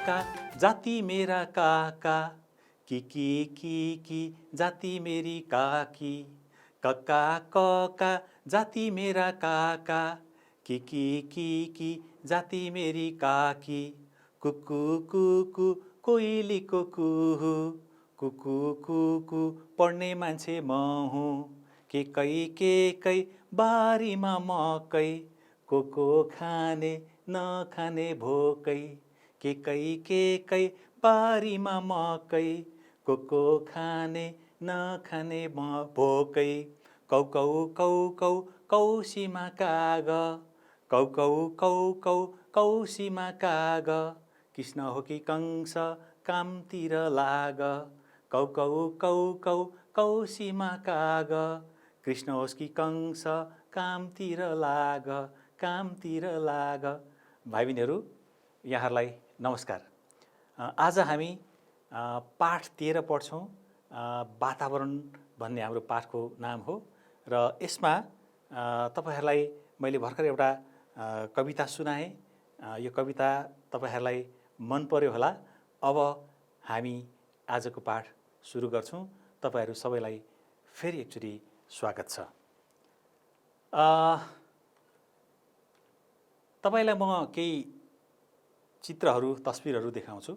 काका जाति मेरा काका, की जाति मेरी काकी, कक्का कका जाति मेरा काका, की जाति मेरी काकी, कुकु कुकु कोइलीको कुहु, कुकु कुकु पढ्ने मान्छे म हुँ, के बारीमा मकै, को खाने नखाने भोकै, के बारीमा मकै, को खाने नखाने भोकै, कौ कौ कौ कौ कौसीमा काग, कौ कौसीमा काग, कृष्ण हो कि कंस कामतिर लाग, कौ कौसीमा काग, कृष्ण होस् कि कंस कामतिर लाग, कामतिर लाग। भाइ बहिनीहरू यहाँहरूलाई नमस्कार। आज हामी पाठ 13 पढ्छौँ। वातावरण भन्ने हाम्रो पाठको नाम हो र यसमा तपाईहरूलाई मैले भर्खर एउटा कविता सुनाएँ। यो कविता तपाईहरूलाई मन पर्यो होला। अब हामी आजको पाठ सुरु गर्छौँ। तपाईहरू सबैलाई फेरि एकचोटि स्वागत छ। तपाईलाई म केही चित्रहरू तस्बिरहरू देखाउँछु।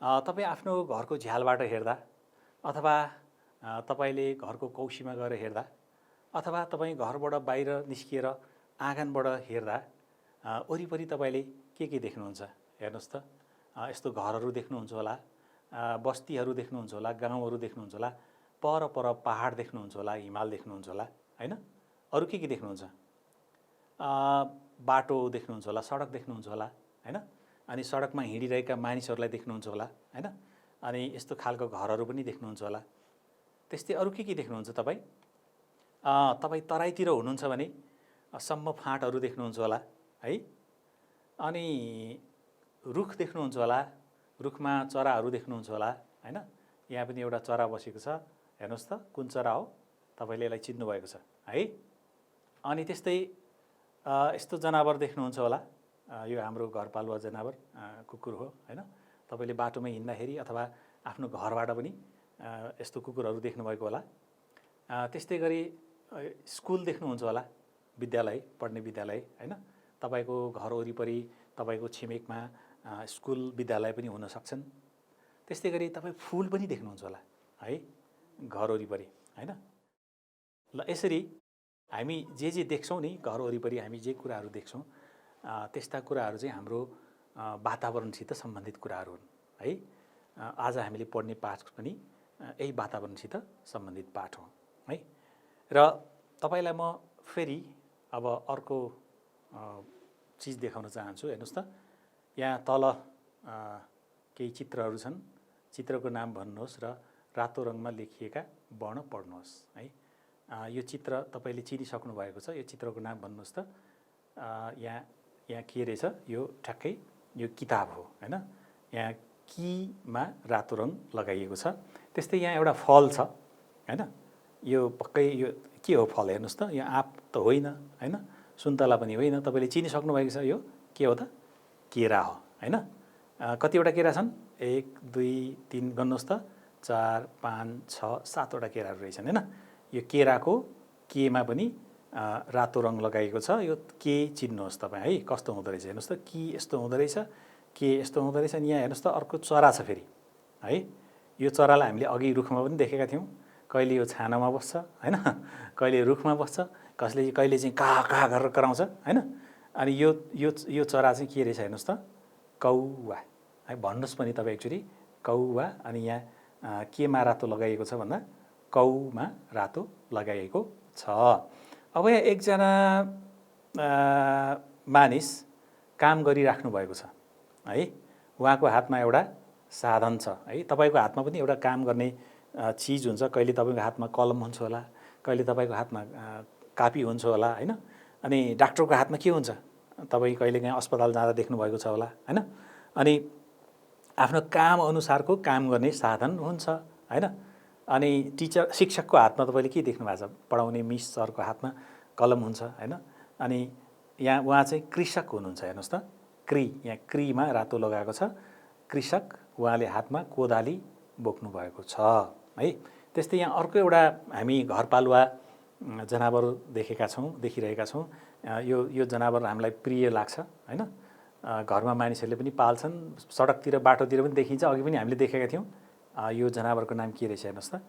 तपाईँ आफ्नो घरको झ्यालबाट हेर्दा अथवा तपाईले घरको कौसीमा गएर हेर्दा अथवा तपाईँ घरबाट बाहिर निस्किएर आँगनबाट हेर्दा वरिपरि तपाईले के देख्नुहुन्छ? हेर्नुहोस् त, यस्तो घरहरू देख्नुहुन्छ होला, बस्तीहरू देख्नुहुन्छ होला, गाउँहरू देख्नुहुन्छ होला, पर पहाड देख्नुहुन्छ होला, हिमाल देख्नुहुन्छ होला, हैन? अरु के देख्नुहुन्छ? बाटो देख्नुहुन्छ होला, सडक देख्नुहुन्छ होला, हैन? अनि सडकमा हिँडिरहेका मानिसहरूलाई देख्नुहुन्छ होला, हैन? अनि यस्तो खालको घरहरू पनि देख्नुहुन्छ होला। त्यस्तै अरु के देख्नुहुन्छ तपाईँ? तपाईँ तराईतिर हुनुहुन्छ भने सम्म फाँटहरू देख्नुहुन्छ होला, है? अनि रुख देख्नुहुन्छ होला, रुखमा चराहरू देख्नुहुन्छ होला, हैन? यहाँ पनि एउटा चरा बसेको छ। हेर्नुहोस् त, कुन चरा हो? तपाईले यसलाई चिन्नु भएको छ, है? अनि त्यस्तै यस्तो जनावर देख्नुहुन्छ होला। यो हाम्रो घरपालुवा जनावर कुकुर हो, हैन? तपाईले बाटोमा हिँड्दाखेरि अथवा आफ्नो घरबाट पनि यस्तो कुकुरहरू देख्नुभएको होला। त्यस्तै गरी स्कुल देख्नुहुन्छ होला, विद्यालय, पढ्ने विद्यालय, हैन? तपाईको घर वरिपरि, तपाईको छिमेकमा स्कुल विद्यालय पनि हुन सक्छन्। त्यस्तै गरी तपाई फूल पनि देख्नुहुन्छ होला, है? घर वरिपरि, हैन? ल यसरी हामी जे देख्छौं नि घर वरिपरि, हामी जे कुराहरू देख्छौं त्यस्ता कुराहरू चाहिँ हाम्रो वातावरणसित सम्बन्धित कुराहरू हुन्, है? आज हामीले पढ्ने पाठ पनि यही वातावरणसित सम्बन्धित पाठ हो, है? र तपाईलाई म फेरि अब अर्को चीज देखाउन चाहन्छु। हेर्नुस् त, यहाँ तल केही चित्रहरू छन्। चित्रको नाम भन्नुहोस् र रातो रङमा लेखिएका वर्ण पढ्नुहोस्, है? यो चित्र तपाईले चिनिसक्नु भएको छ। यो चित्रको नाम भन्नुहोस् त। यहाँ के रहेछ? यो ठ्याक्कै यो किताब हो, हैन? यहाँ कीमा रातो रङ लगाइएको छ। त्यस्तै यहाँ एउटा फल छ, हैन? यो पक्कै यो के हो फल? हेर्नुस् त, यो आँप त होइन, हैन? सुन्तला पनि होइन। तपाईले चिनिसक्नु भएको छ। यो के हो त? केरा हो, हैन? कतिवटा केरा छन्? 1 2 3 गन्नुहोस् त, 4 5 6 7 वटा केराहरू रहेछन्, हैन? यो केराको केमा पनि रातो रङ लगाइएको छ। यो के चिन्नुहोस् तपाईँ, है? कस्तो हुँदो रहेछ? हेर्नुहोस् त, कि यस्तो हुँदो रहेछ, के यस्तो हुँदो रहेछ। अनि यहाँ हेर्नुहोस् त, अर्को चरा छ फेरि, है? यो चरालाई हामीले अघि रुखमा पनि देखेका थियौँ। कहिले यो छानामा बस्छ, हैन? कहिले रुखमा बस्छ, कहिले चाहिँ का गरेर कराउँछ, हैन? अनि यो चरा चाहिँ के रहेछ? हेर्नुहोस् त, कौवा, है? भन्नुहोस् पनि तपाईँ एकचोटि, कौवा। अनि यहाँ केमा रातो लगाइएको छ भन्दा कौमा रातो लगाइएको छ। अब यहाँ एकजना मानिस काम गरिराख्नु भएको छ, है? उहाँको हातमा एउटा साधन छ, है? तपाईको हातमा पनि एउटा काम गर्ने चीज हुन्छ। कहिले तपाईको हातमा कलम हुन्छ होला, कहिले तपाईको हातमा कापी हुन्छ होला, हैन? अनि डाक्टरको हातमा के हुन्छ? तपाई कहिलेकाहीँ अस्पताल जाँदा देख्नु भएको छ होला, हैन? अनि आफ्नो काम अनुसारको काम गर्ने साधन हुन्छ, हैन? अनि शिक्षकको हातमा तपाईले के देख्नु भएको छ? पढाउने मिस सरको हातमा कलम हुन्छ, हैन? अनि यहाँ उहाँ चाहिँ कृषक हुनुहुन्छ। हेर्नुहोस् त, यहाँ क्रीमा रातो लगाएको छ। कृषक, उहाँले हातमा कोदाली बोक्नु भएको छ है। त्यस्तै यहाँ अर्को एउटा हामी घरपालुवा जनावर देखिरहेका छौँ। यो जनावर हामीलाई प्रिय लाग्छ हैन। घरमा मानिसहरूले पनि पाल्छन्, सडकतिर बाटोतिर पनि देखिन्छ। अघि पनि हामीले देखेका थियौँ। यो जनावरको नाम के रहेछ हेर्नुहोस् त,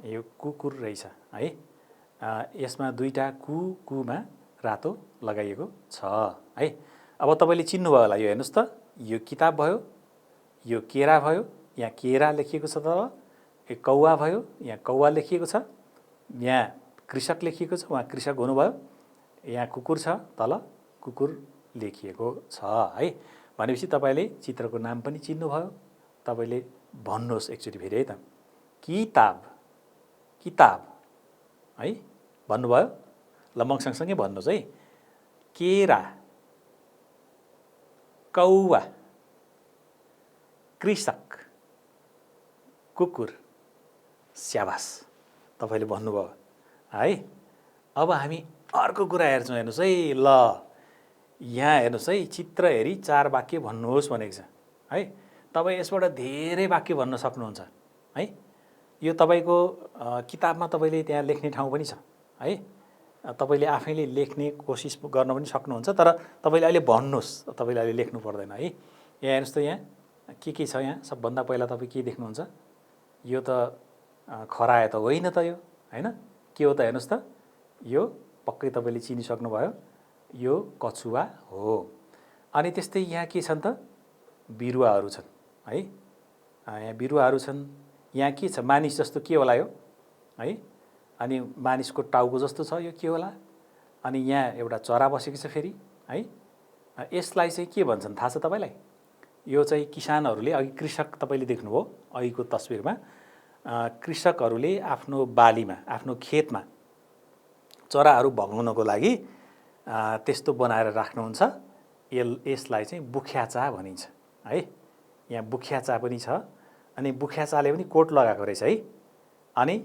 यो कुकुर रहेछ है। यसमा दुईटा कुमा रातो लगाइएको छ है। अब तपाईँले चिन्नुभयो होला, यो हेर्नुहोस् त, यो किताब भयो, यो केरा भयो, यहाँ केरा लेखिएको छ, तल यो कौवा भयो, यहाँ कौवा लेखिएको छ, यहाँ कृषक लेखिएको छ, उहाँ कृषक हुनुभयो, यहाँ कुकुर छ, तल कुकुर लेखिएको छ है। भनेपछि तपाईँले चित्रको नाम पनि चिन्नुभयो। तपाईँले भन्नुहोस् एकचोटि फेरि है त, किताब किताब है भन्नुभयो। ल म सँगसँगै भन्नुहोस् है, केरा, कौवा, कृषक, कुकुर। स्याबास, तपाईँले भन्नुभयो है। अब हामी अर्को कुरा हेर्छौँ, हेर्नुहोस् है। ल यहाँ हेर्नुहोस् है, चित्र हेरी 4 वाक्य भन्नुहोस् भनेको छ है। तपाईँ यसबाट धेरै वाक्य भन्न सक्नुहुन्छ है। यो तपाईँको किताबमा तपाईँले त्यहाँ लेख्ने ठाउँ पनि छ है। तपाईँले आफैले लेख्ने कोसिस गर्न पनि सक्नुहुन्छ, तर तपाईँले अहिले भन्नुहोस्, तपाईँले अहिले लेख्नु पर्दैन है। यहाँ हेर्नुहोस् त, यहाँ के छ, यहाँ सबभन्दा पहिला तपाईँ के देख्नुहुन्छ, यो त खरायो त होइन त, यो होइन, के हो त हेर्नुहोस् त, यो पक्कै तपाईँले चिनिसक्नुभयो, यो कछुवा हो। अनि त्यस्तै यहाँ के छन् त, बिरुवाहरू छन् है। यहाँ बिरुवाहरू छन्। यहाँ के छ, मानिस जस्तो के होला यो है। अनि मानिसको टाउको जस्तो छ, यो के होला। अनि यहाँ एउटा चरा बसेको छ फेरि है। यसलाई चाहिँ के भन्छन् थाहा छ तपाईँलाई? यो चाहिँ किसानहरूले, अघि कृषक तपाईँले देख्नुभयो अघिको तस्बिरमा, कृषकहरूले आफ्नो बालीमा, आफ्नो खेतमा चराहरू भगाउनको लागि त्यस्तो बनाएर राख्नुहुन्छ। यसलाई चाहिँ बुख्याचा भनिन्छ है। यहाँ बुख्याचा पनि छ। अनि बुख्याचाले पनि कोट लगाएको रहेछ है। अनि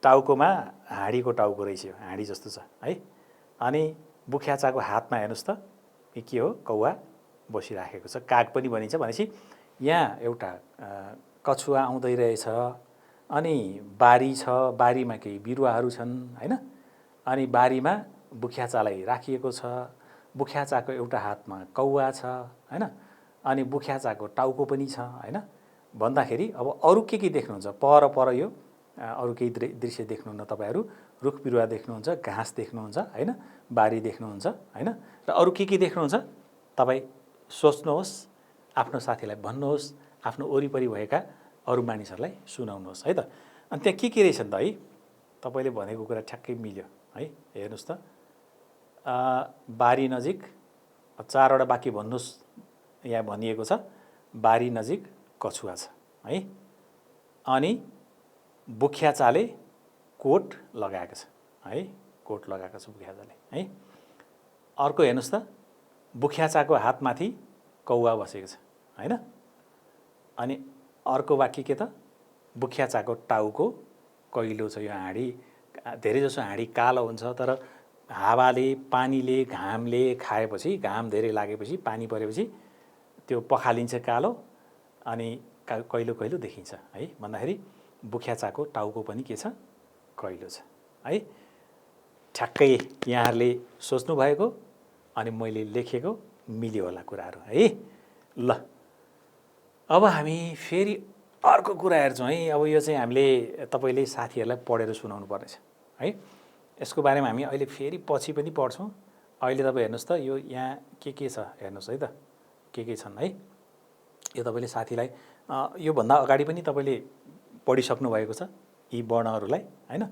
टाउकोमा हाँडीको टाउको रहेछ, यो हाँडी जस्तो छ है। अनि बुख्याचाको हातमा हेर्नुहोस् त, के हो, कौवा बसिराखेको छ। काग पनि भनिन्छ। भनेपछि यहाँ एउटा कछुवा आउँदै रहेछ। अनि बारी छ, बारीमा केही बिरुवाहरू छन् होइन। अनि बारीमा बुख्याचालाई राखिएको छ। बुख्याचाको एउटा हातमा कौवा छ होइन। अनि बुख्याचाको टाउको पनि छ होइन। भन्दाखेरि अब अरू के देख्नुहुन्छ, पर यो अरू केही दृश्य देख्नुहुन्न तपाईँहरू। रुख बिरुवा देख्नुहुन्छ, घाँस देख्नुहुन्छ होइन, बारी देख्नुहुन्छ होइन। र अरू के देख्नुहुन्छ तपाईँ सोच्नुहोस्, आफ्नो साथीलाई भन्नुहोस्, आफ्नो वरिपरि भएका अरू मानिसहरूलाई सुनाउनुहोस् है त। अनि त्यहाँ के रहेछ नि त है, तपाईँले भनेको कुरा ठ्याक्कै मिल्यो है। हेर्नुहोस् त, बारी नजिक 4वटा वाक्य भन्नुहोस्। यहाँ भनिएको छ, बारी नजिक कछुवा छ है। अनि बुख्याचाले कोट लगाएको छ है, कोट लगाएको छ बुख्याचाले है। अर्को हेर्नुहोस् त, बुख्याचाको हातमाथि कौवा बसेको छ होइन। अनि अर्को वाक्य के त, बुख्याचाको टाउको कैलो छ। यो हाँडी, धेरैजसो हाँडी कालो हुन्छ, तर हावाले, पानीले, घामले खाएपछि, घाम धेरै लागेपछि, पानी परेपछि त्यो पखालिन्छ कालो, अनि कैलो कैलो देखिन्छ है। भन्दाखेरि बुख्याचाको टाउको पनि के छ, कैलो छ है। ठ्याक्कै यहाँहरूले सोच्नु भएको अनि मैले लेखेको मिल्यो होला कुराहरू है। ल अब हामी फेरि अर्को कुरा हेर्छौँ है। अब यो चाहिँ हामीले, तपाईँले साथीहरूलाई पढेर सुनाउनु पर्नेछ है। यसको बारेमा हामी अहिले फेरि पछि पनि पढ्छौँ। अहिले तपाईँ हेर्नुहोस् त, यो यहाँ के छ हेर्नुहोस् है त, के छन् है। यो तपाईँले साथीलाई योभन्दा अगाडि पनि तपाईँले पढिसक्नु भएको छ यी वर्णहरूलाई होइन।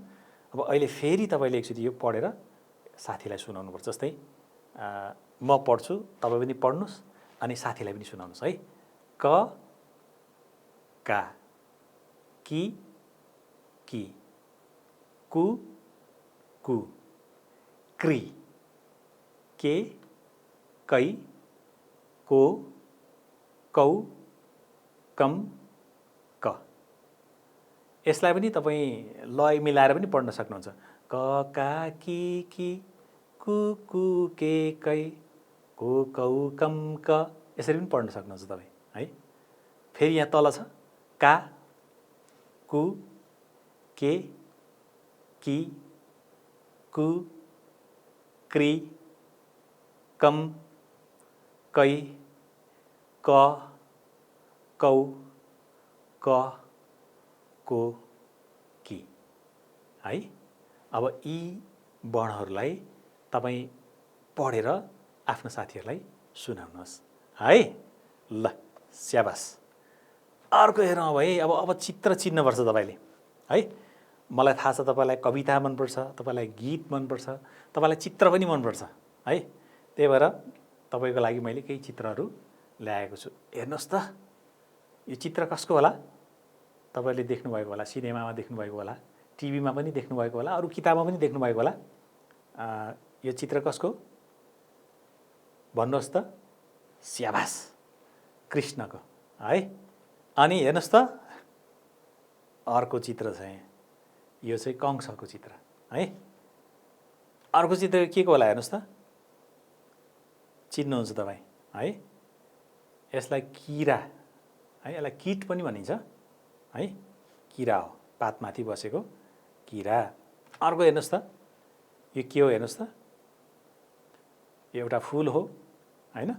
अब अहिले फेरि तपाईँले एकचोटि यो पढेर साथीलाई सुनाउनुपर्छ। जस्तै म पढ्छु, तपाईँ पनि पढ्नुहोस् अनि साथीलाई पनि सुनाउनुहोस् है। क, का, कि, कु, कृ, के, कै, को, कौ, कम, क। यसलाई पनि तपाईँ लय मिलाएर पनि पढ्न सक्नुहुन्छ। क, का, कि, कु, के, कै, को, कौ, कम, क। यसरी पनि पढ्न सक्नुहुन्छ तपाईँ है। फेरि यहाँ तल छ का, कु, के, कि, कु, क्रि, कम, कै, क, कौ, क, को, कि है। अब यी वर्णहरूलाई तपाईँ पढेर आफ्नो साथीहरूलाई सुनाउनुहोस् है। ल स्याबास। अर्को हेरौँ अब है। अब चित्र चिन्नुपर्छ तपाईँले है। मलाई थाहा छ तपाईँलाई कविता मनपर्छ, तपाईँलाई गीत मनपर्छ, तपाईँलाई चित्र पनि मनपर्छ है। त्यही भएर तपाईँको लागि मैले केही चित्रहरू ल्याएको छु। हेर्नुहोस् त, यो चित्र कसको होला? तपाईँले देख्नुभएको होला, सिनेमामा देख्नुभएको होला, टिभीमा पनि देख्नुभएको होला, अरू किताबमा पनि देख्नुभएको होला। यो चित्र कसको भन्नुहोस् त? स्याबास, कृष्णको है। अनि हेर्नुहोस् त, अर्को चित्र छ यहाँ, यो चाहिँ कंसको चित्र है। अर्को चित्र के को होला हेर्नुहोस् त, चिन्नुहुन्छ तपाईँ है। यसलाई किरा है, यसलाई किट पनि भनिन्छ है। किरा हो, पातमाथि बसेको किरा। अर्को हेर्नुहोस् त, यो के हो हेर्नुहोस् त, यो एउटा फुल हो हैन।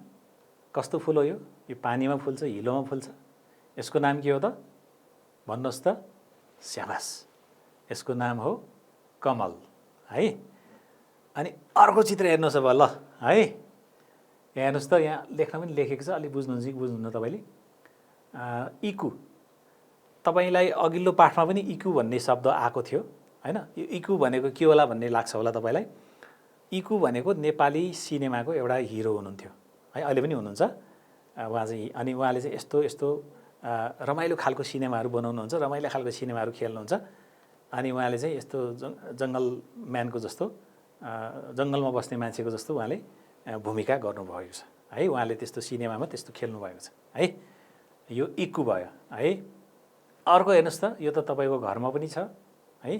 कस्तो फुल हो यो? यो पानीमा फुल्छ, हिलोमा फुल्छ। यसको नाम के हो त भन्नुहोस् त? स्याबास, यसको नाम हो कमल है। अनि अर्को चित्र हेर्नुहोस् अब ल है। यहाँ हेर्नुहोस् त, यहाँ लेख्न पनि लेखेको छ, अलि बुझ्नुहुन्छ कि बुझ्नुहुन्न तपाईँले? इकु, तपाईँलाई अघिल्लो पाठमा पनि इकु भन्ने शब्द आएको थियो हैन। यो इकु भनेको के होला भन्ने लाग्छ होला तपाईँलाई। इकु भनेको नेपाली सिनेमाको एउटा हिरो हुनुहुन्थ्यो है, अहिले पनि हुनुहुन्छ उहाँ चाहिँ। अनि उहाँले चाहिँ यस्तो यस्तो रमाइलो खालको सिनेमाहरू बनाउनुहुन्छ, रमाइलो खालको सिनेमाहरू खेल्नुहुन्छ। अनि उहाँले चाहिँ यस्तो जङ्गल म्यानको जस्तो, जङ्गलमा बस्ने मान्छेको जस्तो उहाँले भूमिका गर्नुभएको छ है। उहाँले त्यस्तो सिनेमामा त्यस्तो खेल्नुभएको छ है। यो इकु भयो है। अर्को हेर्नुहोस् त, यो त तपाईँको घरमा पनि छ है।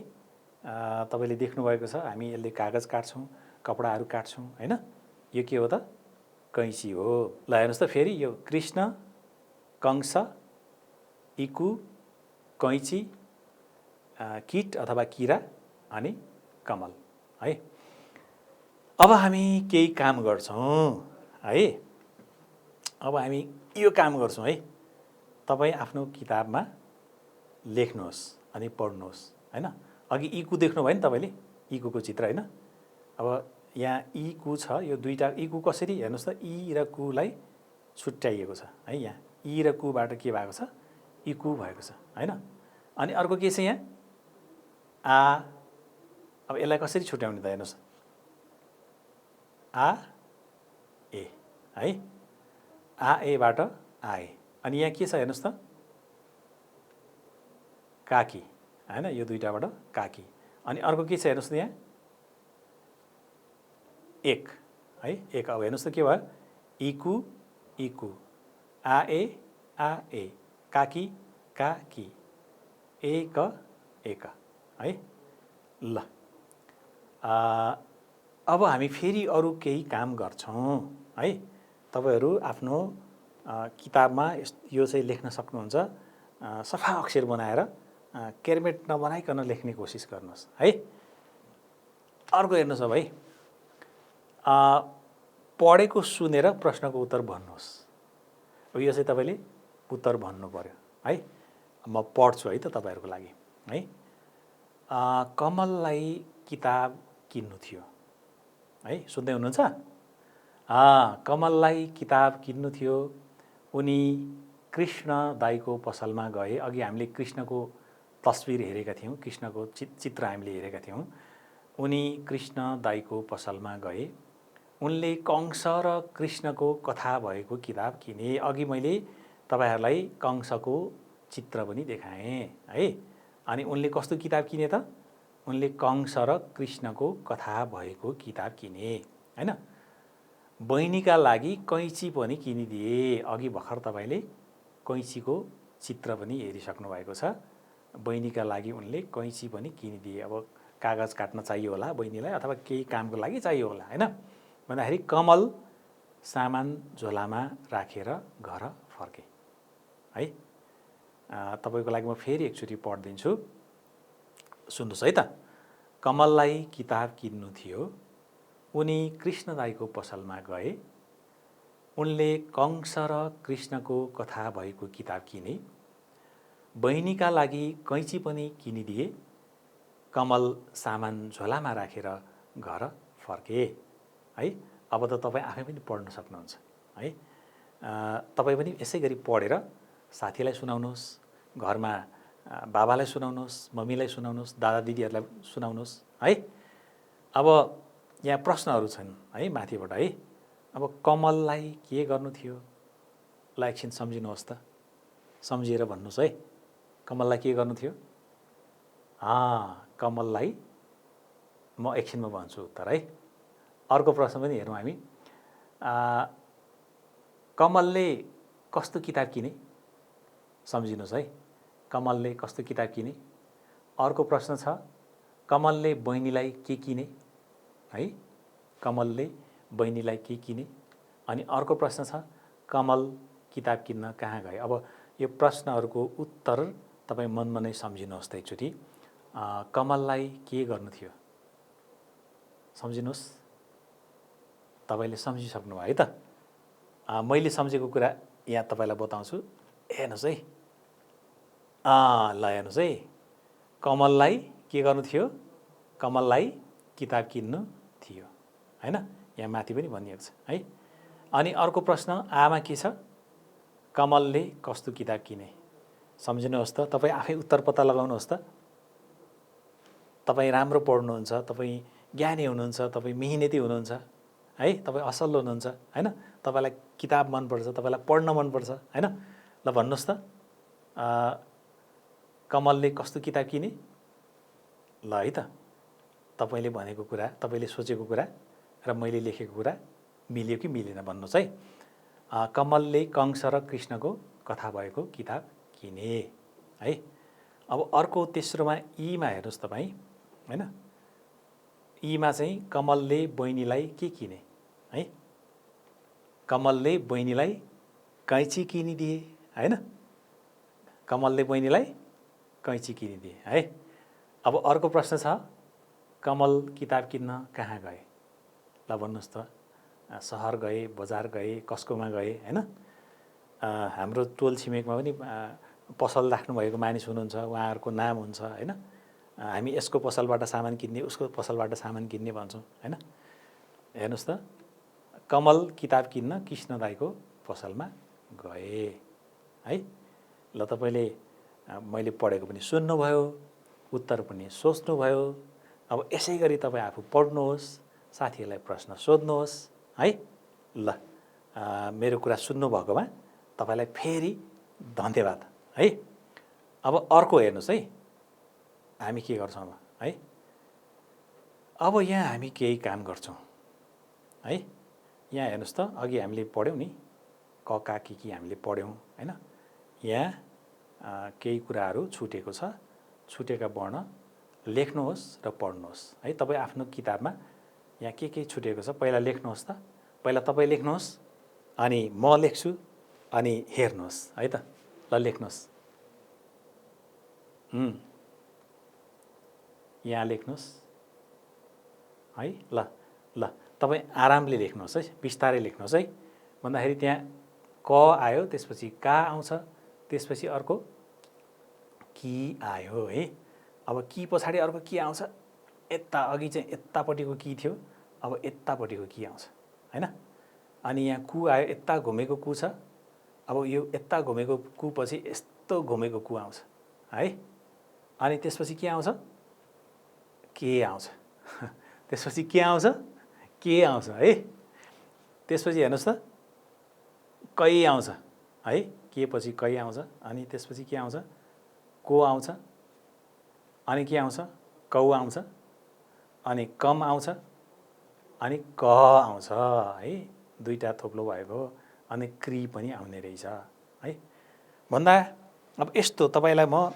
तपाईँले देख्नुभएको छ, हामी यसले कागज काट्छौँ, कपडाहरू काट्छौँ हैन। यो के हो त? कैँची हो। ल हेर्नुहोस् त, फेरि यो कृष्ण, कंस, इकु, कैँची, किट अथवा किरा अनि कमल है। अब हामी केही काम गर्छौँ है। अब हामी यो काम गर्छौँ है। तपाईँ आफ्नो किताबमा लेख्नुहोस् अनि पढ्नुहोस् हैन। अघि इकु देख्नुभयो नि तपाईँले, इकुको चित्र हैन। अब यहाँ इकु छ, यो दुईटा इकु कसरी हेर्नुहोस् त, इ र कुलाई छुट्याइएको छ है। यहाँ इ र कुबाट के भएको छ? इकु भएको छ हैन। अनि अर्को के छ यहाँ? आ। अब यसलाई कसरी छुट्याउने त हेर्नुहोस्, आ ए है। आ एबाट आए। अनि यहाँ के छ हेर्नुहोस् त? काकी हैन, यो दुईटाबाट काकी। अनि अर्को के छ हेर्नुहोस् त यहाँ? एक है, एक। अब हेर्नुहोस् त के भयो? इकु इकु, आ ए, काकी काकी, एक एक है। ल अब हामी फेरि अरू केही काम गर्छौँ है। तपाईँहरू आफ्नो किताबमा यो चाहिँ लेख्न सक्नुहुन्छ। सफा अक्षर बनाएर केरमेट नबनाइकन लेख्ने कोसिस गर्नुहोस् है। अर्को हेर्नुहोस् अब है। पढेको सुनेर प्रश्नको उत्तर भन्नुहोस्। अब यो चाहिँ तपाईँले उत्तर भन्नु पर्यो है। म पढ्छु है त तपाईँहरूको लागि है। कमललाई किताब किन्नु थियो है, सुन्दै हुनुहुन्छ? कमललाई किताब किन्नु थियो। उनी कृष्ण दाईको पसलमा गए। अघि हामीले कृष्णको तस्बिर हेरेका थियौँ, कृष्णको चित्र हामीले हेरेका थियौँ। उनी कृष्ण दाईको पसलमा गए। उनले कंस र कृष्णको कथा भएको किताब किने। अघि मैले तपाईँहरूलाई कंसको चित्र पनि देखाएँ है। अनि उनले कस्तो किताब किने त? उनले कंस र कृष्णको कथा भएको किताब किने हैन। बहिनीका लागि कैँची पनि किनिदिए। अघि भर्खर तपाईँले कैँचीको चित्र पनि हेरिसक्नु भएको छ। बहिनीका लागि उनले कैँची पनि किनिदिए। अब कागज काट्न चाहियो होला बहिनीलाई, अथवा केही कामको लागि चाहियो होला हैन। भन्दाखेरि कमल सामान झोलामा राखेर घर फर्के है। तपाईँको लागि म फेरि एकचोटि पढिदिन्छु, सुन्नुहोस् है त। कमललाई किताब किन्नु थियो, उनी कृष्ण दाईको पसलमा गए, उनले कंस र कृष्णको कथा भएको किताब किने, बहिनीका लागि कैँची पनि किनिदिए, कमल सामान झोलामा राखेर घर फर्के। है, अब त तपाईँ आफै पनि पढ्न सक्नुहुन्छ है। तपाईँ पनि यसै गरी पढेर साथीलाई सुनाउनुहोस्, घरमा बाबालाई सुनाउनुहोस्, मम्मीलाई सुनाउनुहोस्, दादा दिदीहरूलाई सुनाउनुहोस् है। अब यहाँ प्रश्नहरू छन् है माथिबाट है। अब कमललाई के गर्नु थियो, ल एकछिन सम्झिनुहोस् त, सम्झिएर भन्नुहोस् है। कमललाई के गर्नु थियो? कमललाई म एकछिनमा भन्छु उत्तर है। अर्को प्रश्न पनि हेरौँ हामी। कमलले कस्तो किताब किने? सम्झिनुहोस् है, कमलले कस्तो किताब किने? अर्को प्रश्न छ, कमलले बहिनीलाई के किने? है, कमलले बहिनीलाई के किने? अनि अर्को प्रश्न छ, कमल किताब किन्न कहाँ गए? अब यो प्रश्नहरूको उत्तर तपाईँ मनमा नै सम्झिनुहोस् त एकचोटि। कमललाई के गर्नु थियो? सम्झिनुहोस्, तपाईँले सम्झिसक्नु भयो है त। मैले सम्झेको कुरा यहाँ तपाईँलाई बताउँछु, हेर्नुहोस् है। ल हेर्नुहोस् है, कमललाई के गर्नु थियो? कमललाई किताब किन्नु थियो हैन, यहाँ माथि पनि भनिएको छ है। अनि अर्को प्रश्न, आमा के छ? कमलले कस्तो किताब किने? सम्झिनुहोस् त, तपाईँ आफै उत्तर पत्ता लगाउनुहोस् त। तपाईँ राम्रो पढ्नुहुन्छ, तपाईँ ज्ञानी हुनुहुन्छ, तपाईँ मेहनती हुनुहुन्छ है, तपाईँ असल हुनुहुन्छ हैन, तपाईँलाई किताब मनपर्छ, तपाईँलाई पढ्न मनपर्छ हैन। ल भन्नुहोस् त, कमलले कस्तो किताब किने? ल है त, तपाईँले भनेको कुरा, तपाईँले सोचेको कुरा र मैले लेखेको कुरा मिल्यो कि मिलेन भन्नुहोस् है। कमलले कंस र कृष्णको कथा भएको किताब किने है। अब अर्को तेस्रोमा ईमा हेर्नुहोस् तपाईँ हैन। ईमा चाहिँ कमलले बहिनीलाई के किने है? कमलले बहिनीलाई कैँची किनिदिए हैन। कमलले बहिनीलाई कैँची किनिदिए है। अब अर्को प्रश्न छ, कमल किताब किन्न कहाँ गए? ल भन्नुहोस् त, सहर गए, बजार गए, कसकोमा गए हैन। हाम्रो टोल छिमेकमा पनि पसल राख्नुभएको मानिस हुनुहुन्छ, उहाँहरूको नाम हुन्छ हैन। हामी यसको पसलबाट सामान किन्ने, उसको पसलबाट सामान किन्ने भन्छौँ हैन। हेर्नुहोस् त, कमल किताब किन्न कृष्ण दाईको पसलमा गए है। ल तपाईँले मैले पढेको पनि सुन्नुभयो, उत्तर पनि सोच्नुभयो। अब यसै गरी तपाईँ आफू पढ्नुहोस्, साथीहरूलाई प्रश्न सोध्नुहोस् है। ल मेरो कुरा सुन्नुभएकोमा तपाईँलाई फेरि धन्यवाद है। अब अर्को हेर्नुहोस् है, हामी के गर्छौँ अब है। अब यहाँ हामी केही काम गर्छौँ है। यहाँ हेर्नुहोस् त, अघि हामीले पढ्यौँ नि, क का की हामीले पढ्यौँ हैन। यहाँ केही कुराहरू छुटेको छ, छुटेका वर्ण लेख्नुहोस् र पढ्नुहोस् है। तपाईँ आफ्नो किताबमा यहाँ के छुटेको छ पहिला लेख्नुहोस् त। पहिला तपाईँ लेख्नुहोस्, अनि म लेख्छु, अनि हेर्नुहोस् है त। ल लेख्नुहोस्, यहाँ लेख्नुहोस् है। ल ल तपाईँ आरामले लेख्नुहोस् है, बिस्तारै लेख्नुहोस् है। भन्दाखेरि त्यहाँ क आयो, त्यसपछि का आउँछ, त्यसपछि अर्को कि आयो है। अब कि पछाडि अर्को के आउँछ, यता अघि चाहिँ यतापट्टिको कि थियो, अब यतापट्टिको कि आउँछ हैन। अनि यहाँ कु आयो, यता घुमेको कु छ, अब यो यता घुमेको कु पछि यस्तो घुमेको कु आउँछ है। अनि त्यसपछि के आउँछ, के आउँछ त्यसपछि के आउँछ, के आउँछ है। त्यसपछि हेर्नुहोस् त, कै आउँछ है, के पछि कै आउँछ। अनि त्यसपछि के आउँछ, को आउँछ। अनि के आउँछ, कौ आउँछ। अनि कम आउँछ, अनि क आउँछ है। दुईटा थोप्लो भएको, अनि क्री पनि आउने रहेछ है। भन्दा अब यस्तो तपाईँलाई म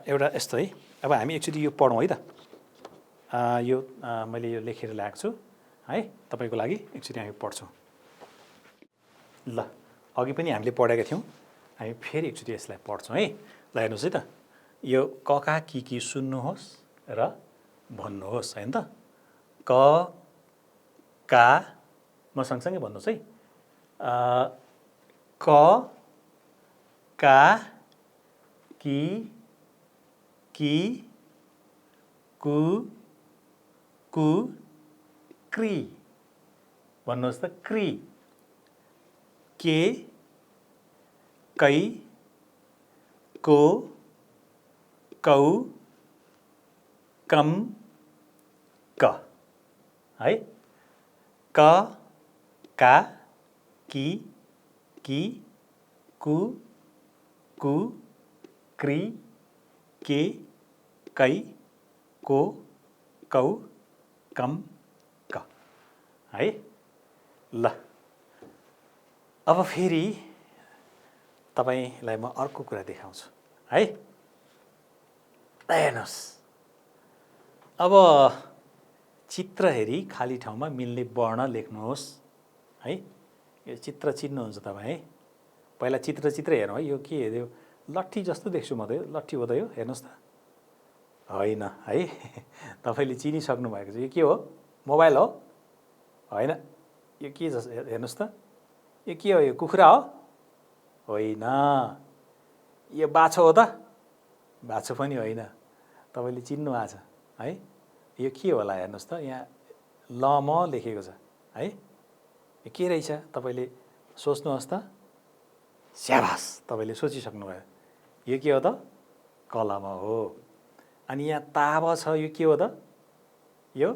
एउटा यस्तो है। अब हामी एकचोटि यो पढौँ है त। यो मैले यो लेखेर ल्याएको छु है, तपाईँको लागि एकचोटि हामी पढ्छौँ। ल अघि पनि हामीले पढेका थियौँ, हामी फेरि एकचोटि यसलाई पढ्छौँ है। ल हेर्नुहोस् है त, यो कका की सुन्नुहोस् र भन्नुहोस् होइन त। क का, म सँगसँगै भन्नुहोस् है। क का की कु क्री, भन्नुहोस् त क्री। के कै को कौ कम क है। क का की कु क्री के कै को कौ कम क है। ल अब फेरि तपाईलाई म अर्को कुरा देखाउँछु है। हेर्नुहोस्, अब चित्र हेरी खाली ठाउँमा मिल्ने वर्ण लेख्नुहोस् है। यो चित्र चिन्नुहुन्छ तपाईँ है। पहिला चित्र हेरौँ है। यो के हेऱ्यो, लट्ठी जस्तो देख्छु म त। यो लट्ठी हो त यो, हेर्नुहोस् त। होइन है, तपाईँले चिनिसक्नु भएको छ। यो के हो, मोबाइल हो? होइन, यो के जस्तो, हेर्नुहोस् त। यो के हो, यो कुखुरा हो? होइन। यो बाछो हो त? बाछो पनि होइन। तपाईँले चिन्नु भएको छ है। यो के होला हेर्नुहोस् त, यहाँ ल म लेखेको छ है। यो के रहेछ तपाईँले सोच्नुहोस् त। स्याबास, तपाईँले सोचिसक्नुभयो। यो के हो त? कलम हो। अनि यहाँ ताब छ, यो के हो त? यो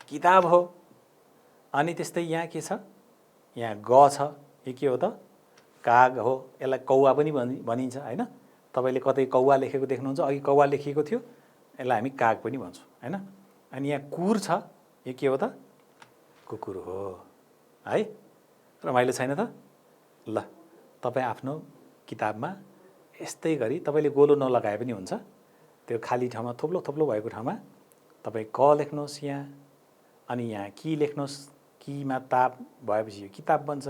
किताब हो। अनि त्यस्तै यहाँ के छ, यहाँ ग छ, यो के हो त? काग हो। यसलाई कौवा पनि भनिन्छ होइन। तपाईँले कतै कौवा लेखेको देख्नुहुन्छ, अघि कौवा लेखिएको थियो, यसलाई हामी काग पनि भन्छौँ होइन। अनि यहाँ कुर छ, यो के हो त? कुकुर हो है। रमाइलो छैन त? ल तपाईँ आफ्नो किताबमा यस्तै गरी तपाईँले गोलो नलगाए पनि हुन्छ। त्यो खाली ठाउँमा थोप्लो थोप्लो भएको ठाउँमा तपाईँ क लेख्नुहोस् यहाँ, अनि यहाँ की लेख्नुहोस्। कीमा ताप भएपछि यो किताब बन्छ।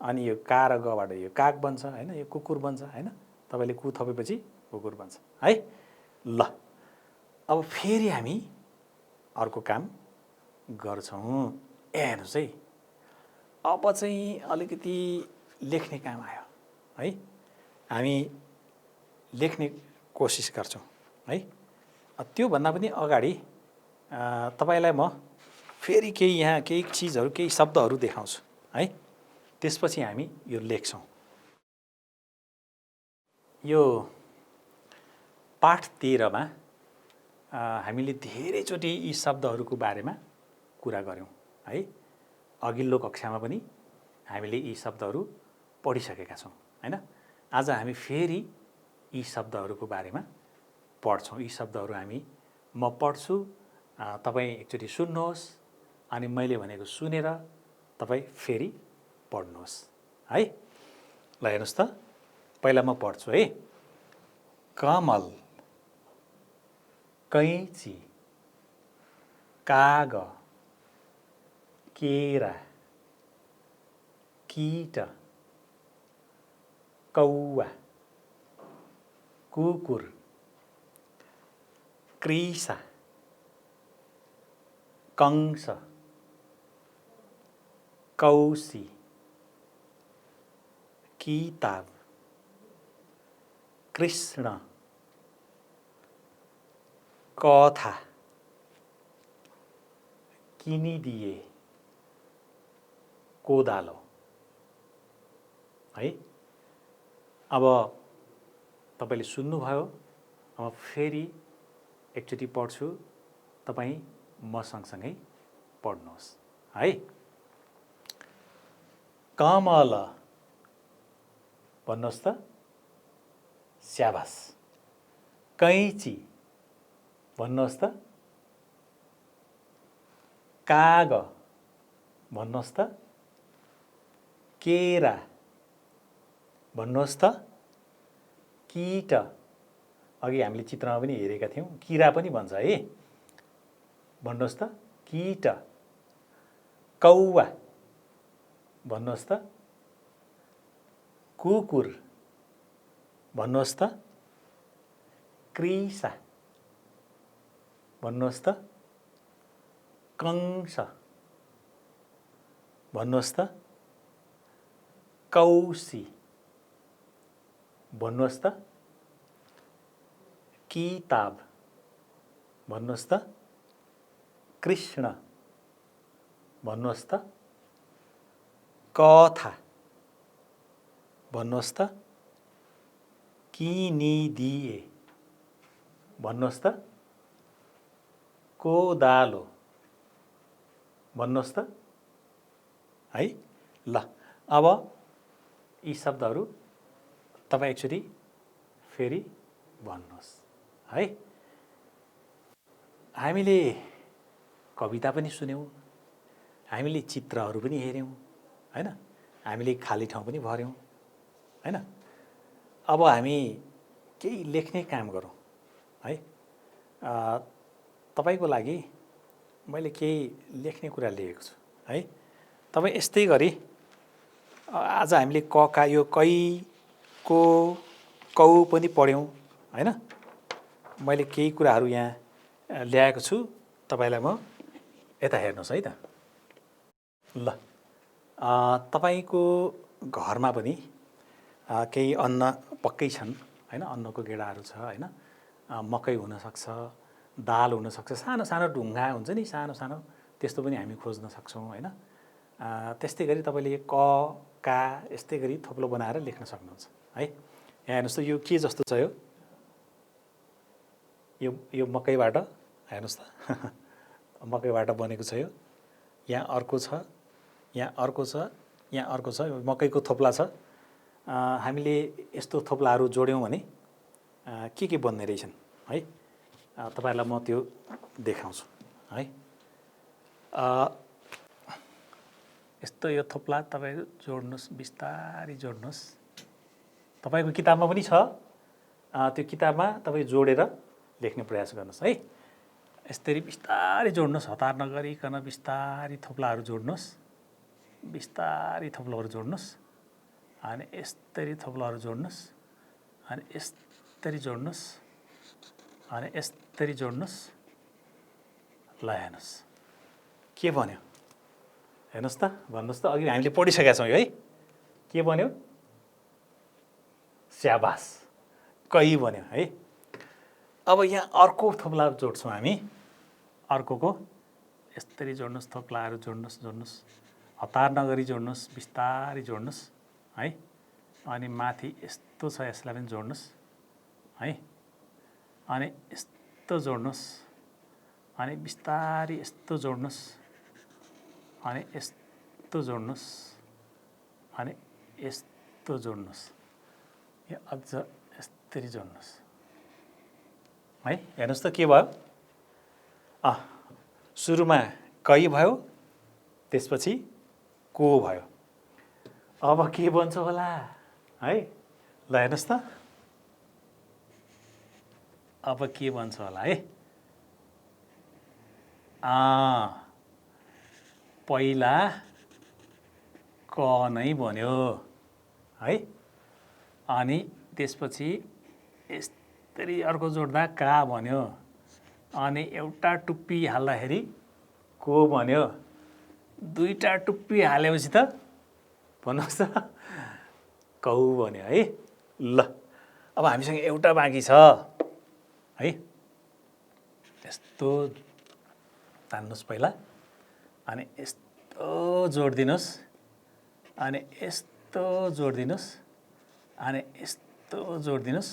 अनि यो का र गबाट यो काग बन्छ होइन, यो कुकुर बन्छ होइन। तपाईँले कु थपेपछि कुकुर बन्छ है। ल अब फेरि हामी अर्को काम गर्छौँ। हेर्नुहोस् है, अब चाहिँ अलिकति लेख्ने काम आयो है। हामी लेख्ने कोसिस गर्छौँ है। त्योभन्दा पनि अगाडि तपाईँलाई म फेरि केही यहाँ केही चिजहरू, केही शब्दहरू देखाउँछु है। त्यसपछि हामी यो लेख्छौँ। यो पाठ 13 मा हामीले धेरैचोटि यी शब्दहरूको बारेमा कुरा गऱ्यौँ है। अघिल्लो कक्षामा पनि हामीले यी शब्दहरू पढिसकेका छौँ होइन। आज हामी फेरि यी शब्दहरूको बारेमा पढ्छौँ। यी शब्दहरू म पढ्छु, तपाईँ एकचोटि सुन्नुहोस्, अनि मैले भनेको सुनेर तपाईँ फेरि पढ्नुहोस् है। ल हेर्नुहोस् त, पहिला म पढ्छु है। कमल, कैँची, काग, केरा, कीट, कौवा, कुकुर, कृषा, कंस, कौसी, किताब, कृष्ण, कथा, किनिदिए, कोदालो है। अब तपाईँले सुन्नुभयो। अब फेरि एकचोटि पढ्छु, तपाईँ म सँगसँगै पढ्नुहोस् है। कमल, भन्नुहोस् त। स्याबास। कैँची, भन्नुहोस् त। काग, भन्नुहोस् त। केरा, भन्नुहोस् त। कीट, अघि हामीले चित्रमा पनि हेरेका थियौँ, किरा पनि भन्छ है, भन्नुहोस् त। कीट, कौवा, भन्नुहोस् त। कुकुर, भन्नुहोस् त कृषा, भन्नुहोस् त कंस, भन्नुहोस् त कौशी, भन्नुहोस् त किताब, भन्नुहोस् त कृष्ण, भन्नुहोस् त कथा, भन्नुहोस् त किनिदिए, भन्नुहोस् त कोदालो, भन्नुहोस् त है। ल अब यी शब्दहरू तपाईँ एकचोटि फेरि भन्नुहोस् है। हामीले कविता पनि सुन्यौँ, हामीले चित्रहरू पनि हेऱ्यौँ हैन, हामीले खाली ठाउँ पनि भर्यौँ हैन। अब हामी केही लेख्ने काम गरौँ है। तपाईको लागि मैले केही लेख्ने कुरा लेखेको छु है। तपाईँ यस्तै गरी आज हामीले क का यो कै को कौ पनि पढ्यौँ हैन। मैले केही कुराहरू यहाँ ल्याएको छु, तपाईलाई म यता हेर्नुहोस् है त। ल तपाईको घरमा पनि केही अन्न पक्कै छन् हैन, अन्नको गेडाहरू छ हैन। मकै हुनसक्छ, दाल हुनसक्छ, सानो सानो ढुङ्गा हुन्छ नि, सानो सानो, त्यस्तो पनि हामी खोज्न सक्छौँ हैन। त्यस्तै गरी तपाईँले क का यस्तै गरी थोप्लो बनाएर लेख्न सक्नुहुन्छ है। यहाँ हेर्नुहोस् त यो के जस्तो छ, यो मकैबाट हेर्नुहोस् त मकैबाट बनेको छ यो। यहाँ अर्को छ, यहाँ अर्को छ, यहाँ अर्को छ, मकैको थोप्ला छ। हामीले यस्तो थोप्लाहरू जोड्यौँ भने के बन्ने रहेछन् है, तपाईहरुलाई म त्यो देखाउँछु है। यस्तो यो थोप्ला तपाईँ जोड्नुहोस्, बिस्तारै जोड्नुहोस्। तपाईको किताबमा पनि छ, त्यो किताबमा तपाईँ जोडेर लेख्ने प्रयास गर्नुहोस् है। यसरी बिस्तारै जोड्नुहोस्, हतार नगरिकन बिस्तारै थोप्लाहरू जोड्नुहोस्, बिस्तारै थोप्लाहरू जोड्नुहोस्। अनि यसरी थोप्लाहरू जोड्नुहोस्, अनि यसरी जोड्नुहोस्, अनि यसरी जोड्नुहोस्। ल हेर्नुहोस् के बन्यो, हेर्नुहोस् त, भन्नुहोस् त। अघि हामीले पढिसकेका छौँ है, के बन्यो? स्याबास, कै बन्यो है। अब यहाँ अर्को थोप्ला जोड्छौँ हामी, अर्कोको यसरी जोड्नुहोस्, थोप्लाहरू जोड्नुहोस्, जोड्नुहोस्, हतार नगरी जोड्नुहोस्, बिस्तारै जोड्नुहोस् है। अनि माथि यस्तो छ, यसलाई पनि जोड्नुहोस् है। अनि यस्तो जोड्नुहोस्, अनि बिस्तारै यस्तो जोड्नुहोस्, अनि यस्तो जोड्नुहोस्, अनि यस्तो जोड्नुहोस्, यो अझ यसरी जोड्नुहोस् है। हेर्नुहोस् त के भयो, सुरुमा कै भयो, त्यसपछि को भयो। अब के बन्छ होला है। ल हेर्नुहोस् त, अब के बन्छ होला है। पहिला क नै बन्यो है। अनि त्यसपछि यसरी अर्को जोड्दा का बन्यो, अनि एउटा टुप्पी हाल्दाखेरि को बन्यो, दुईटा टुप्पी हालेपछि त भन्नुहोस् त कौ बन्यो है। ल अब हामीसँग एउटा बाँकी छ है। यस्तो तान्नुहोस् पहिला, अनि यस्तो जोडिदिनुहोस्, अनि यस्तो जोडिदिनुहोस्, अनि यस्तो जोडिदिनुहोस्,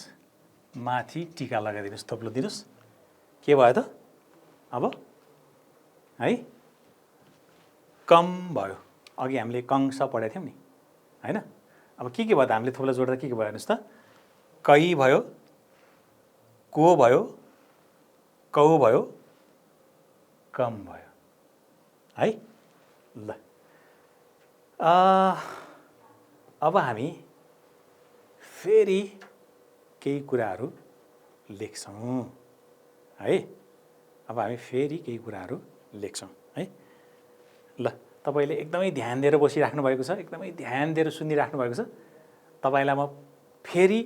माथि टिका लगाइदिनुहोस्, थोप्लो दिनुहोस्। के भयो त अब है, कम भयो। अघि हामीले कंस पढेको थियौँ नि हैन। अब के भयो त, हामीले थोप्ला जोडेर के भयो हेर्नुहोस् त। कै भयो, को भयो, कौ भयो, कम भयो है। ल अब हामी फेरि केही कुराहरू लेख्छौँ है। अब हामी फेरि केही कुराहरू लेख्छौँ है। ल तपाईले एकदमै ध्यान दिएर बसिराख्नु भएको छ, एकदमै ध्यान दिएर सुनिराख्नु भएको छ। तपाईलाई म फेरि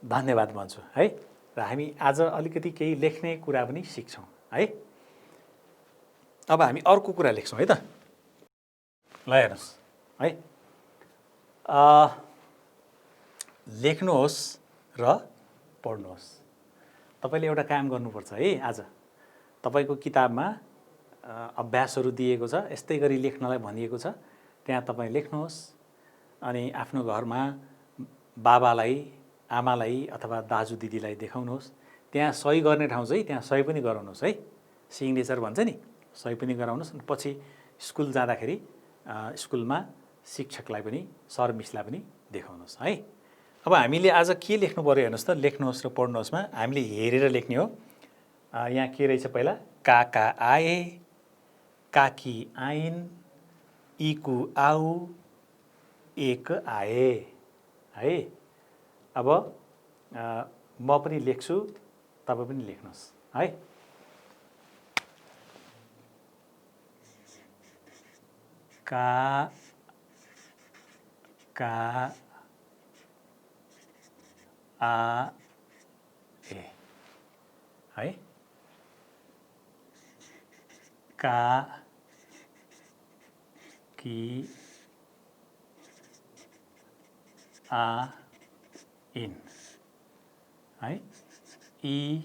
धन्यवाद भन्छु है। र हामी आज अलिकति केही लेख्ने कुरा पनि सिक्छौँ है। अब हामी अर्को कुरा लेख्छौँ है त। ल हेर्नुहोस् है, लेख्नुहोस् र पढ्नुहोस्। तपाईँले एउटा काम गर्नुपर्छ है। आज तपाईँको किताबमा अभ्यासहरू दिएको छ, यस्तै गरी लेख्नलाई भनिएको छ। त्यहाँ तपाईँ लेख्नुहोस् अनि आफ्नो घरमा बाबालाई, आमालाई अथवा दाजु दिदीलाई देखाउनुहोस्। त्यहाँ सही गर्ने ठाउँ चाहिँ त्यहाँ सही पनि गराउनुहोस् है। सिग्नेचर भन्छ नि, सही पनि गराउनुहोस्। अनि पछि स्कुल जाँदाखेरि स्कुलमा शिक्षकलाई पनि, सर मिसलाई पनि देखाउनुहोस् है। अब हामीले आज के लेख्नु पर्यो हेर्नुहोस् त। लेख्नुहोस् र पढ्नुहोस्मा हामीले हेरेर लेख्ने हो। यहाँ के रहेछ पहिला, काका आए, काकी आइन्, इकु आऊ, एक आए है। अब म पनि लेख्छु, तपाईँ पनि लेख्नुहोस् है। का आ ए है। का की आ इन है। इ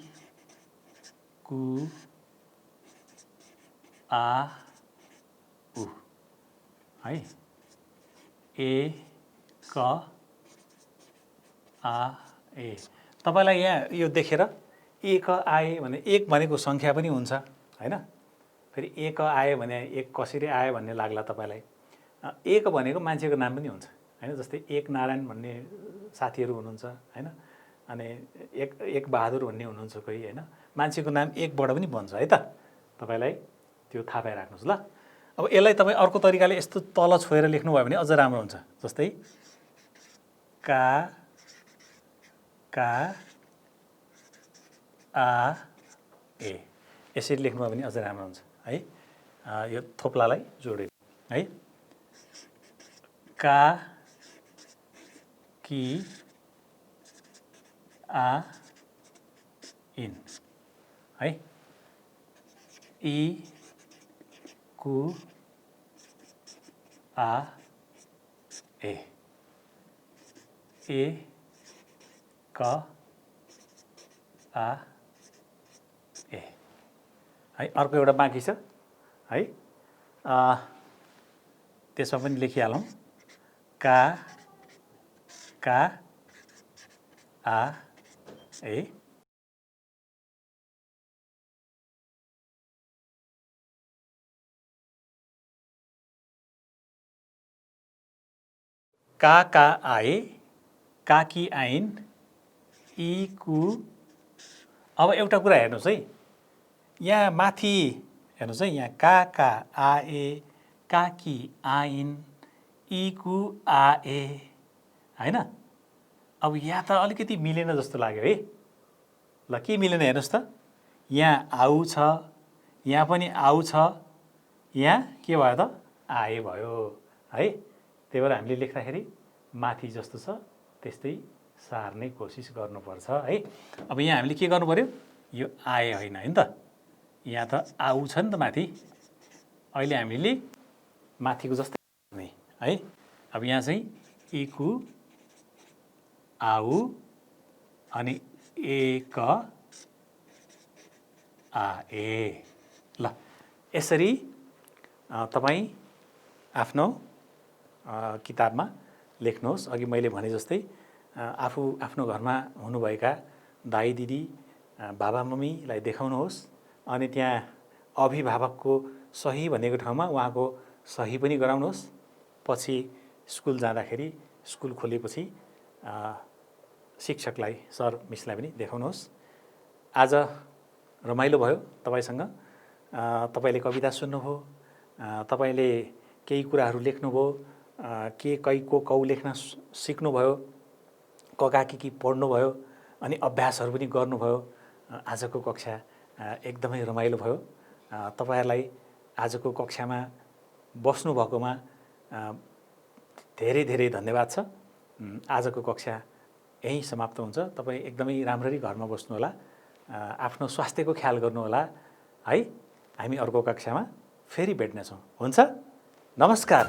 कु आ उ है। ए क आ ए। तपाईँलाई यहाँ यो देखेर एक आए भने एक भनेको सङ्ख्या पनि हुन्छ हैन। फेरि एक आए भने एक कसरी आयो भन्ने लाग्ला तपाईँलाई। एक भनेको मान्छेको नाम पनि हुन्छ हैन। जस्तै एक नारायण भन्ने साथीहरू हुनुहुन्छ हैन। अनि एक बहादुर भन्ने हुनुहुन्छ कोही हैन। मान्छेको नाम एकबाट पनि बन्छ है त। तपाईँलाई त्यो थाहा पाइराख्नुहोस् ल। अब यसलाई तपाईँ अर्को तरिकाले यस्तो तल छोएर लेख्नुभयो भने अझ राम्रो हुन्छ। जस्तै का आ ए, यसरी लेख्नुभयो भने अझ राम्रो हुन्छ है। यो थोप्लालाई जोडेर है। का की आ इन है। इ कु आ ए, ए क आ ए है। अर्को एउटा बाँकी छ है। त्यसमा पनि लेखिहालौँ। का आ ए, काका आए, काकी आइन्, इकु। अब एउटा कुरा हेर्नुहोस् है, यहाँ माथि हेर्नुहोस् है। यहाँ काका आए, काकी आइन्, इकु आए हैन। अब यहाँ त अलिकति मिलेन जस्तो लाग्यो है। ल के मिलेन हेर्नुहोस् त। यहाँ आउ छ, यहाँ पनि आउ छ, यहाँ के भयो त, आए भयो है। त्यही भएर हामीले लेख्दाखेरि माथि जस्तो छ त्यस्तै सार्ने कोसिस गर्नुपर्छ है। अब यहाँ हामीले के गर्नु पर्यो, यो आए होइन हैन त। यहाँ त आउ छ नि त माथि। अहिले हामीले माथिको जस्तै गर्ने है। अब यहाँ चाहिँ इकु आउ अनि एक आए। ल यसरी तपाईँ आफ्नो किताबमा लेख्नुहोस्। अघि मैले भने जस्तै आफू आफ्नो घरमा हुनुभएका दाइ दिदी, बाबा मम्मीलाई देखाउनुहोस्। अनि त्यहाँ अभिभावकको सही भनेको ठाउँमा उहाँको सही पनि गराउनुहोस्। पछि स्कुल जाँदाखेरि, स्कुल खोलेपछि शिक्षकलाई, सर मिसलाई पनि देखाउनुहोस्। आज रमाइलो भयो तपाईँसँग। तपाईँले कविता सुन्नुभयो, तपाईँले केही कुराहरू लेख्नुभयो, के कै को कौ लेख्न सिक्नुभयो, ककाकी पढ्नुभयो, अनि अभ्यासहरू पनि गर्नुभयो। आजको कक्षा एकदमै रमाइलो भयो। तपाईँहरूलाई आजको कक्षामा बस्नुभएकोमा धेरै धेरै धन्यवाद छ। आजको कक्षा यहीँ समाप्त हुन्छ। तपाईँ एकदमै राम्ररी घरमा बस्नुहोला, आफ्नो स्वास्थ्यको ख्याल गर्नुहोला है। हामी अर्को कक्षामा फेरि भेट्नेछौँ। हुन्छ, नमस्कार।